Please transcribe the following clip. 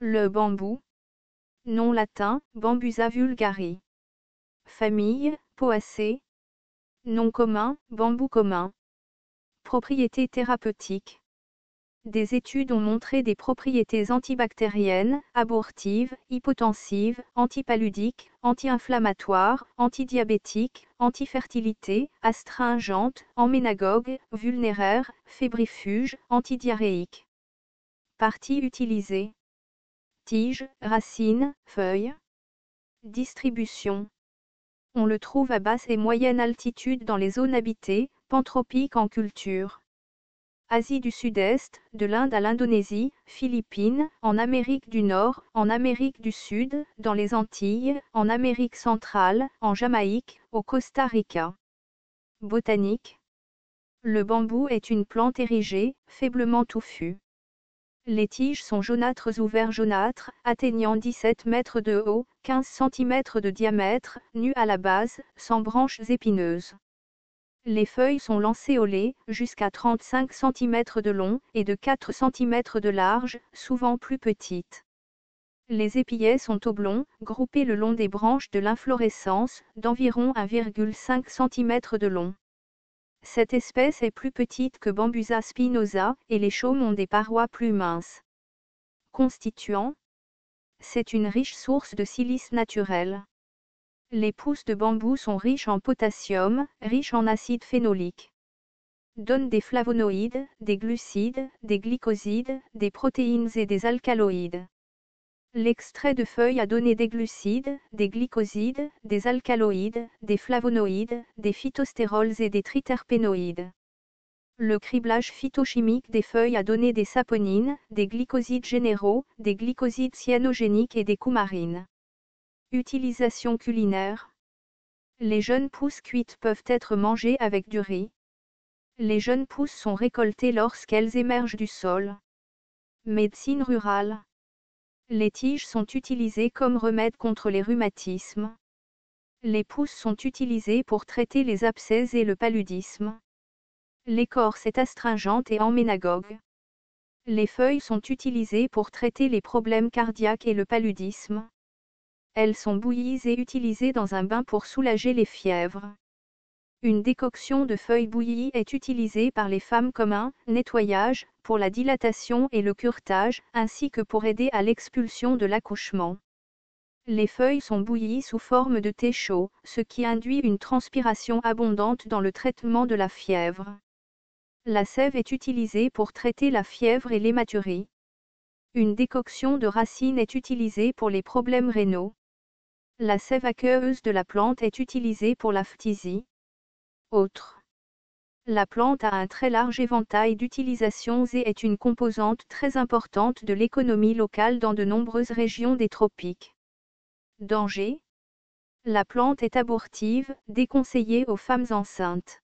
Le bambou. Nom latin, Bambusa vulgari. Famille, Poaceae. Nom commun, bambou commun. Propriétés thérapeutiques. Des études ont montré des propriétés antibactériennes, abortives, hypotensives, antipaludiques, anti-inflammatoires, antidiabétiques, antifertilité, astringentes, emménagogues, vulnéraires, fébrifuges, antidiarrhéiques. Parties utilisées. Tiges, racines, feuilles. Distribution. On le trouve à basse et moyenne altitude dans les zones habitées, pantropiques en culture. Asie du Sud-Est, de l'Inde à l'Indonésie, Philippines, en Amérique du Nord, en Amérique du Sud, dans les Antilles, en Amérique centrale, en Jamaïque, au Costa Rica. Botanique. Le bambou est une plante érigée, faiblement touffue. Les tiges sont jaunâtres ou vert jaunâtres, atteignant 17 mètres de haut, 15 cm de diamètre, nues à la base, sans branches épineuses. Les feuilles sont lancéolées, jusqu'à 35 cm de long, et de 4 cm de large, souvent plus petites. Les épillets sont oblongs, groupés le long des branches de l'inflorescence, d'environ 1,5 cm de long. Cette espèce est plus petite que Bambusa spinosa, et les chaumes ont des parois plus minces. Constituants. C'est une riche source de silice naturel. Les pousses de bambou sont riches en potassium, riches en acide phénolique. Donnent des flavonoïdes, des glucides, des glycosides, des protéines et des alcaloïdes. L'extrait de feuilles a donné des glucides, des glycosides, des alcaloïdes, des flavonoïdes, des phytostérols et des triterpénoïdes. Le criblage phytochimique des feuilles a donné des saponines, des glycosides généraux, des glycosides cyanogéniques et des coumarines. Utilisation culinaire. Les jeunes pousses cuites peuvent être mangées avec du riz. Les jeunes pousses sont récoltées lorsqu'elles émergent du sol. Médecine rurale. Les tiges sont utilisées comme remède contre les rhumatismes. Les pousses sont utilisées pour traiter les abcès et le paludisme. L'écorce est astringente et emménagogue. Les feuilles sont utilisées pour traiter les problèmes cardiaques et le paludisme. Elles sont bouillies et utilisées dans un bain pour soulager les fièvres. Une décoction de feuilles bouillies est utilisée par les femmes comme un nettoyage, pour la dilatation et le curetage, ainsi que pour aider à l'expulsion de l'accouchement. Les feuilles sont bouillies sous forme de thé chaud, ce qui induit une transpiration abondante dans le traitement de la fièvre. La sève est utilisée pour traiter la fièvre et l'hématurie. Une décoction de racines est utilisée pour les problèmes rénaux. La sève aqueuse de la plante est utilisée pour la phtisie. Autres. La plante a un très large éventail d'utilisations et est une composante très importante de l'économie locale dans de nombreuses régions des tropiques. Danger. La plante est abortive, déconseillée aux femmes enceintes.